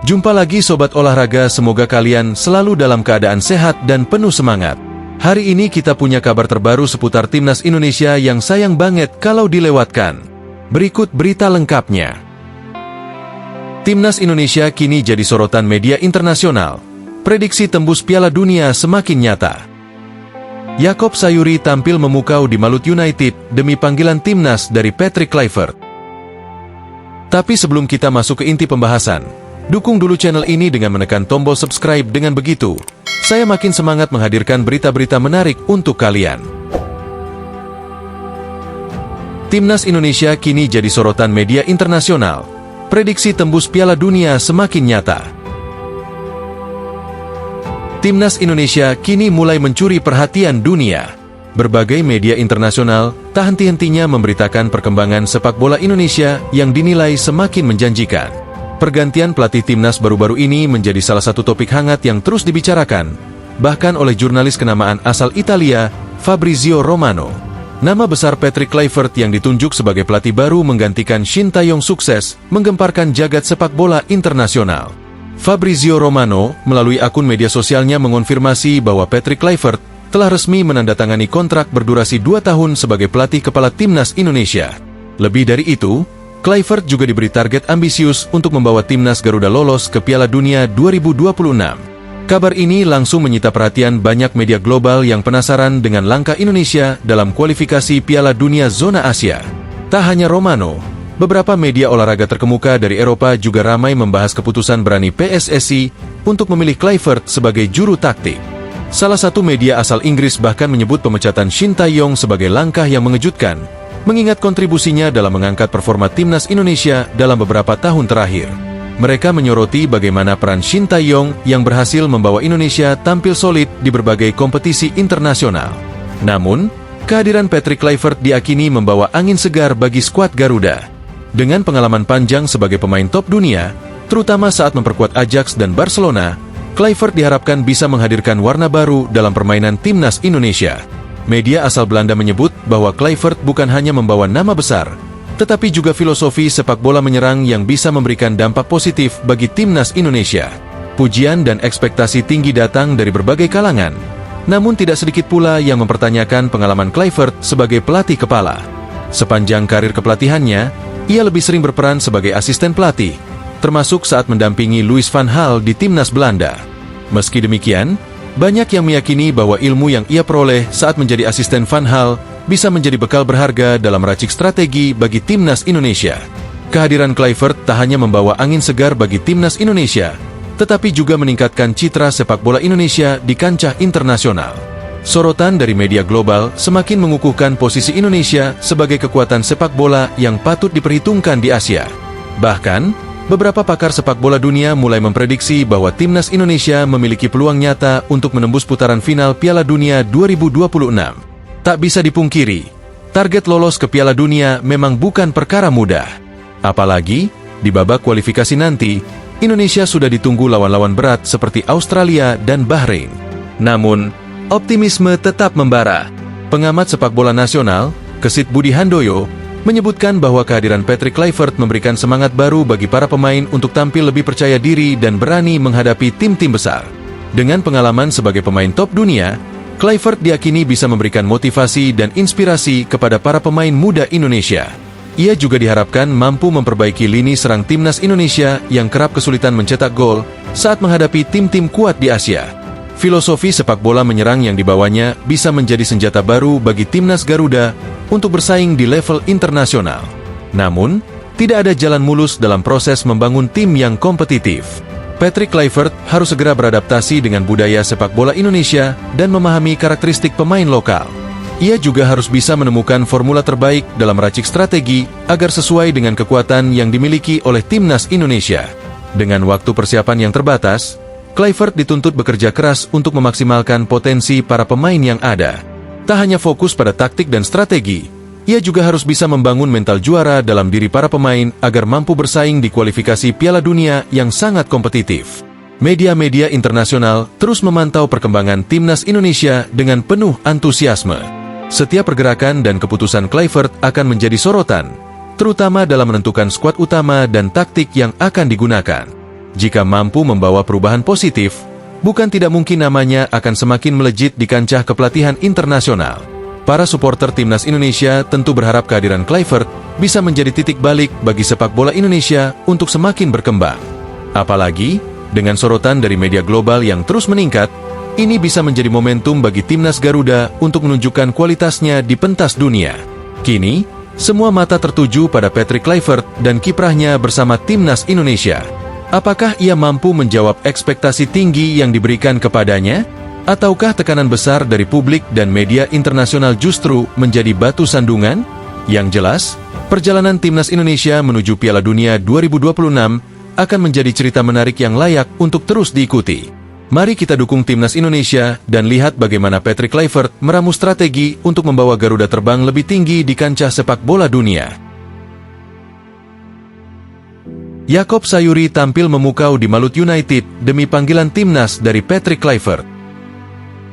Jumpa lagi Sobat Olahraga, semoga kalian selalu dalam keadaan sehat dan penuh semangat. Hari ini kita punya kabar terbaru seputar Timnas Indonesia yang sayang banget kalau dilewatkan. Berikut berita lengkapnya. Timnas Indonesia kini jadi sorotan media internasional. Prediksi tembus Piala Dunia semakin nyata. Yaakob Sayuri tampil memukau di Malut United demi panggilan timnas dari Patrick Kluivert. Tapi sebelum kita masuk ke inti pembahasan, dukung dulu channel ini dengan menekan tombol subscribe. Dengan begitu, saya makin semangat menghadirkan berita-berita menarik untuk kalian. Timnas Indonesia kini jadi sorotan media internasional. Prediksi tembus Piala Dunia semakin nyata. Timnas Indonesia kini mulai mencuri perhatian dunia. Berbagai media internasional tak henti-hentinya memberitakan perkembangan sepak bola Indonesia yang dinilai semakin menjanjikan. Pergantian pelatih timnas baru-baru ini menjadi salah satu topik hangat yang terus dibicarakan, bahkan oleh jurnalis kenamaan asal Italia, Fabrizio Romano. Nama besar Patrick Kluivert yang ditunjuk sebagai pelatih baru menggantikan Shin Tae-yong sukses menggemparkan jagat sepak bola internasional. Fabrizio Romano melalui akun media sosialnya mengonfirmasi bahwa Patrick Kluivert telah resmi menandatangani kontrak berdurasi 2 tahun sebagai pelatih kepala Timnas Indonesia. Lebih dari itu, Kluivert juga diberi target ambisius untuk membawa Timnas Garuda lolos ke Piala Dunia 2026. Kabar ini langsung menyita perhatian banyak media global yang penasaran dengan langkah Indonesia dalam kualifikasi Piala Dunia Zona Asia. Tak hanya Romano, beberapa media olahraga terkemuka dari Eropa juga ramai membahas keputusan berani PSSI untuk memilih Kluivert sebagai juru taktik. Salah satu media asal Inggris bahkan menyebut pemecatan Shin Tae-yong sebagai langkah yang mengejutkan, mengingat kontribusinya dalam mengangkat performa Timnas Indonesia dalam beberapa tahun terakhir. Mereka menyoroti bagaimana peran Shin Tae-yong yang berhasil membawa Indonesia tampil solid di berbagai kompetisi internasional. Namun, kehadiran Patrick Kluivert diakini membawa angin segar bagi skuad Garuda. Dengan pengalaman panjang sebagai pemain top dunia, terutama saat memperkuat Ajax dan Barcelona, Kluivert diharapkan bisa menghadirkan warna baru dalam permainan Timnas Indonesia. Media asal Belanda menyebut bahwa Kluivert bukan hanya membawa nama besar, tetapi juga filosofi sepak bola menyerang yang bisa memberikan dampak positif bagi Timnas Indonesia. Pujian dan ekspektasi tinggi datang dari berbagai kalangan, namun tidak sedikit pula yang mempertanyakan pengalaman Kluivert sebagai pelatih kepala. Sepanjang karir kepelatihannya, ia lebih sering berperan sebagai asisten pelatih, termasuk saat mendampingi Louis van Gaal di Timnas Belanda. Meski demikian, banyak yang meyakini bahwa ilmu yang ia peroleh saat menjadi asisten Van Gaal bisa menjadi bekal berharga dalam meracik strategi bagi Timnas Indonesia. Kehadiran Kluivert tak hanya membawa angin segar bagi Timnas Indonesia, tetapi juga meningkatkan citra sepak bola Indonesia di kancah internasional. Sorotan dari media global semakin mengukuhkan posisi Indonesia sebagai kekuatan sepak bola yang patut diperhitungkan di Asia. Bahkan, beberapa pakar sepak bola dunia mulai memprediksi bahwa Timnas Indonesia memiliki peluang nyata untuk menembus putaran final Piala Dunia 2026. Tak bisa dipungkiri, target lolos ke Piala Dunia memang bukan perkara mudah. Apalagi, di babak kualifikasi nanti, Indonesia sudah ditunggu lawan-lawan berat seperti Australia dan Bahrain. Namun, optimisme tetap membara. Pengamat sepak bola nasional, Kesit Budi Handoyo, menyebutkan bahwa kehadiran Patrick Kluivert memberikan semangat baru bagi para pemain untuk tampil lebih percaya diri dan berani menghadapi tim-tim besar. Dengan pengalaman sebagai pemain top dunia, Kluivert diakini bisa memberikan motivasi dan inspirasi kepada para pemain muda Indonesia. Ia juga diharapkan mampu memperbaiki lini serang Timnas Indonesia yang kerap kesulitan mencetak gol saat menghadapi tim-tim kuat di Asia. Filosofi sepak bola menyerang yang dibawanya bisa menjadi senjata baru bagi Timnas Garuda untuk bersaing di level internasional. Namun, tidak ada jalan mulus dalam proses membangun tim yang kompetitif. Patrick Kluivert harus segera beradaptasi dengan budaya sepak bola Indonesia dan memahami karakteristik pemain lokal. Ia juga harus bisa menemukan formula terbaik dalam meracik strategi agar sesuai dengan kekuatan yang dimiliki oleh Timnas Indonesia. Dengan waktu persiapan yang terbatas, Kluivert dituntut bekerja keras untuk memaksimalkan potensi para pemain yang ada. Tak hanya fokus pada taktik dan strategi, ia juga harus bisa membangun mental juara dalam diri para pemain agar mampu bersaing di kualifikasi Piala Dunia yang sangat kompetitif. Media-media internasional terus memantau perkembangan Timnas Indonesia dengan penuh antusiasme. Setiap pergerakan dan keputusan Kluivert akan menjadi sorotan, terutama dalam menentukan skuad utama dan taktik yang akan digunakan. Jika mampu membawa perubahan positif, bukan tidak mungkin namanya akan semakin melejit di kancah kepelatihan internasional. Para supporter timnas Indonesia tentu berharap kehadiran Kluivert bisa menjadi titik balik bagi sepak bola Indonesia untuk semakin berkembang. Apalagi, dengan sorotan dari media global yang terus meningkat, ini bisa menjadi momentum bagi timnas Garuda untuk menunjukkan kualitasnya di pentas dunia. Kini, semua mata tertuju pada Patrick Kluivert dan kiprahnya bersama timnas Indonesia. Apakah ia mampu menjawab ekspektasi tinggi yang diberikan kepadanya? Ataukah tekanan besar dari publik dan media internasional justru menjadi batu sandungan? Yang jelas, perjalanan timnas Indonesia menuju Piala Dunia 2026 akan menjadi cerita menarik yang layak untuk terus diikuti. Mari kita dukung timnas Indonesia dan lihat bagaimana Patrick Kluivert meramu strategi untuk membawa Garuda terbang lebih tinggi di kancah sepak bola dunia. Yaakob Sayuri tampil memukau di Malut United demi panggilan timnas dari Patrick Kluivert.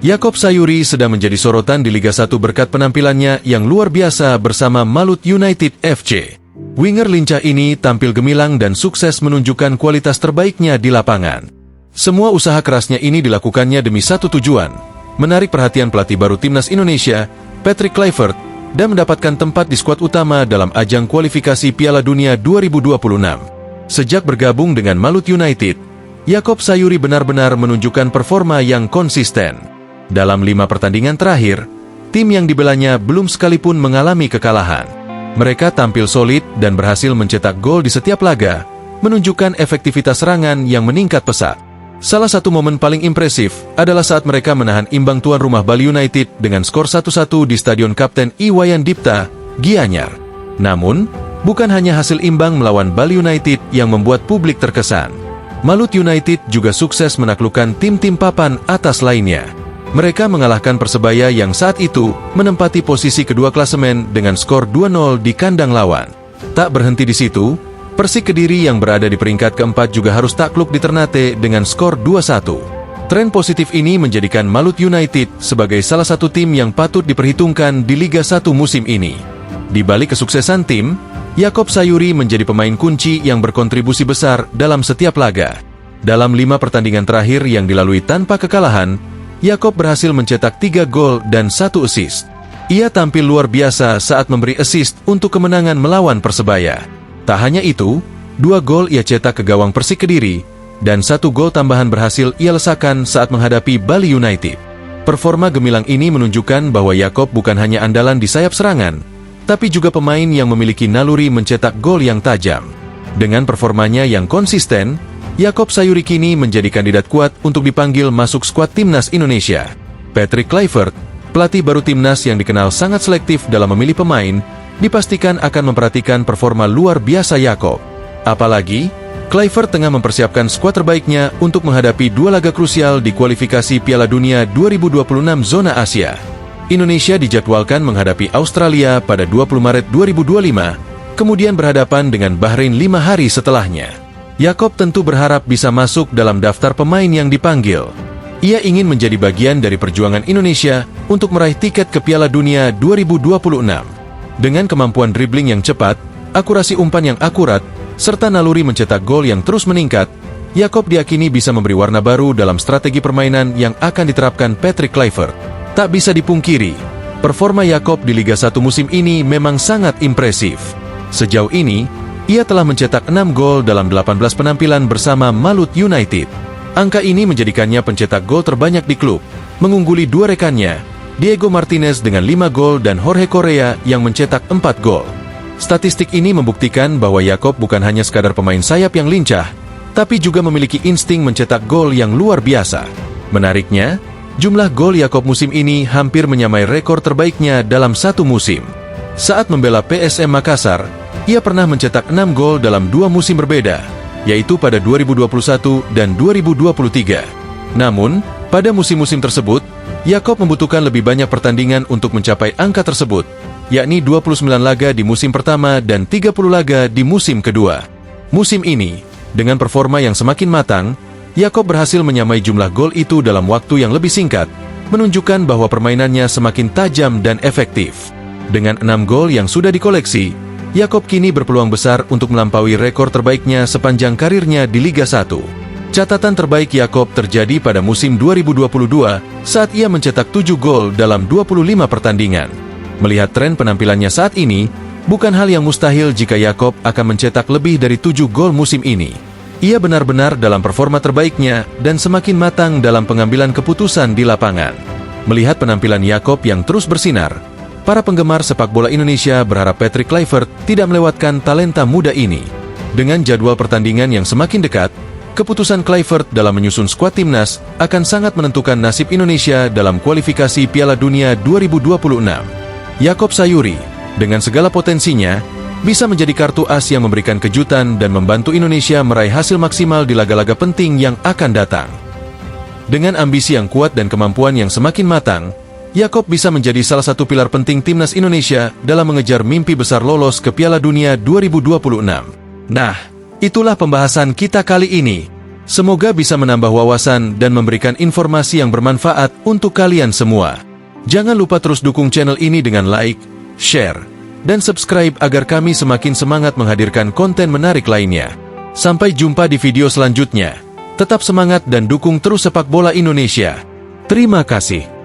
Yaakob Sayuri sedang menjadi sorotan di Liga 1 berkat penampilannya yang luar biasa bersama Malut United FC. Winger lincah ini tampil gemilang dan sukses menunjukkan kualitas terbaiknya di lapangan. Semua usaha kerasnya ini dilakukannya demi satu tujuan, menarik perhatian pelatih baru timnas Indonesia, Patrick Kluivert, dan mendapatkan tempat di skuad utama dalam ajang kualifikasi Piala Dunia 2026. Sejak bergabung dengan Malut United, Yaakob Sayuri benar-benar menunjukkan performa yang konsisten. Dalam 5 pertandingan terakhir, tim yang dibelanya belum sekalipun mengalami kekalahan. Mereka tampil solid dan berhasil mencetak gol di setiap laga, menunjukkan efektivitas serangan yang meningkat pesat. Salah satu momen paling impresif adalah saat mereka menahan imbang tuan rumah Bali United dengan skor 1-1 di Stadion Kapten Iwayan Dipta, Gianyar. Namun, bukan hanya hasil imbang melawan Bali United yang membuat publik terkesan. Malut United juga sukses menaklukkan tim-tim papan atas lainnya. Mereka mengalahkan Persebaya yang saat itu menempati posisi kedua klasemen dengan skor 2-0 di kandang lawan. Tak berhenti di situ, Persik Kediri yang berada di peringkat keempat juga harus takluk di Ternate dengan skor 2-1. Tren positif ini menjadikan Malut United sebagai salah satu tim yang patut diperhitungkan di Liga 1 musim ini. Di balik kesuksesan tim, Yaakob Sayuri menjadi pemain kunci yang berkontribusi besar dalam setiap laga. Dalam 5 pertandingan terakhir yang dilalui tanpa kekalahan, Yaakob berhasil mencetak 3 gol dan 1 assist. Ia tampil luar biasa saat memberi assist untuk kemenangan melawan Persebaya. Tak hanya itu, 2 gol ia cetak ke gawang Persik Kediri, dan 1 gol tambahan berhasil ia lesakan saat menghadapi Bali United. Performa gemilang ini menunjukkan bahwa Yaakob bukan hanya andalan di sayap serangan, tapi juga pemain yang memiliki naluri mencetak gol yang tajam. Dengan performanya yang konsisten, Yaakob Sayuri kini menjadi kandidat kuat untuk dipanggil masuk skuad timnas Indonesia. Patrick Kluivert, pelatih baru timnas yang dikenal sangat selektif dalam memilih pemain, dipastikan akan memperhatikan performa luar biasa Yaakob. Apalagi, Kluivert tengah mempersiapkan skuad terbaiknya untuk menghadapi 2 laga krusial di kualifikasi Piala Dunia 2026 zona Asia. Indonesia dijadwalkan menghadapi Australia pada 20 Maret 2025, kemudian berhadapan dengan Bahrain 5 hari setelahnya. Yaakob tentu berharap bisa masuk dalam daftar pemain yang dipanggil. Ia ingin menjadi bagian dari perjuangan Indonesia untuk meraih tiket ke Piala Dunia 2026. Dengan kemampuan dribbling yang cepat, akurasi umpan yang akurat, serta naluri mencetak gol yang terus meningkat, Yaakob diyakini bisa memberi warna baru dalam strategi permainan yang akan diterapkan Patrick Kluivert. Tak bisa dipungkiri, performa Yaakob di Liga 1 musim ini memang sangat impresif. Sejauh ini, ia telah mencetak 6 gol dalam 18 penampilan bersama Malut United. Angka ini menjadikannya pencetak gol terbanyak di klub, mengungguli 2 rekannya, Diego Martinez dengan 5 gol dan Jorge Correa yang mencetak 4 gol. Statistik ini membuktikan bahwa Yaakob bukan hanya sekadar pemain sayap yang lincah, tapi juga memiliki insting mencetak gol yang luar biasa. Menariknya, jumlah gol Yaakob musim ini hampir menyamai rekor terbaiknya dalam satu musim. Saat membela PSM Makassar, ia pernah mencetak 6 gol dalam 2 musim berbeda, yaitu pada 2021 dan 2023. Namun, pada musim-musim tersebut, Yaakob membutuhkan lebih banyak pertandingan untuk mencapai angka tersebut, yakni 29 laga di musim pertama dan 30 laga di musim kedua. Musim ini, dengan performa yang semakin matang, Yaakob berhasil menyamai jumlah gol itu dalam waktu yang lebih singkat, menunjukkan bahwa permainannya semakin tajam dan efektif. Dengan 6 gol yang sudah dikoleksi, Yakob kini berpeluang besar untuk melampaui rekor terbaiknya sepanjang karirnya di Liga 1. Catatan terbaik Yakob terjadi pada musim 2022 saat ia mencetak 7 gol dalam 25 pertandingan. Melihat tren penampilannya saat ini, bukan hal yang mustahil jika Yakob akan mencetak lebih dari 7 gol musim ini. Ia benar-benar dalam performa terbaiknya dan semakin matang dalam pengambilan keputusan di lapangan. Melihat penampilan Yakob yang terus bersinar, para penggemar sepak bola Indonesia berharap Patrick Kluivert tidak melewatkan talenta muda ini. Dengan jadwal pertandingan yang semakin dekat, keputusan Kluivert dalam menyusun skuad timnas akan sangat menentukan nasib Indonesia dalam kualifikasi Piala Dunia 2026. Yakob Sayuri, dengan segala potensinya, bisa menjadi kartu as yang memberikan kejutan dan membantu Indonesia meraih hasil maksimal di laga-laga penting yang akan datang. Dengan ambisi yang kuat dan kemampuan yang semakin matang, Yakob bisa menjadi salah satu pilar penting timnas Indonesia dalam mengejar mimpi besar lolos ke Piala Dunia 2026. Nah, itulah pembahasan kita kali ini. Semoga bisa menambah wawasan dan memberikan informasi yang bermanfaat untuk kalian semua. Jangan lupa terus dukung channel ini dengan like, share, dan subscribe agar kami semakin semangat menghadirkan konten menarik lainnya. Sampai jumpa di video selanjutnya. Tetap semangat dan dukung terus sepak bola Indonesia. Terima kasih.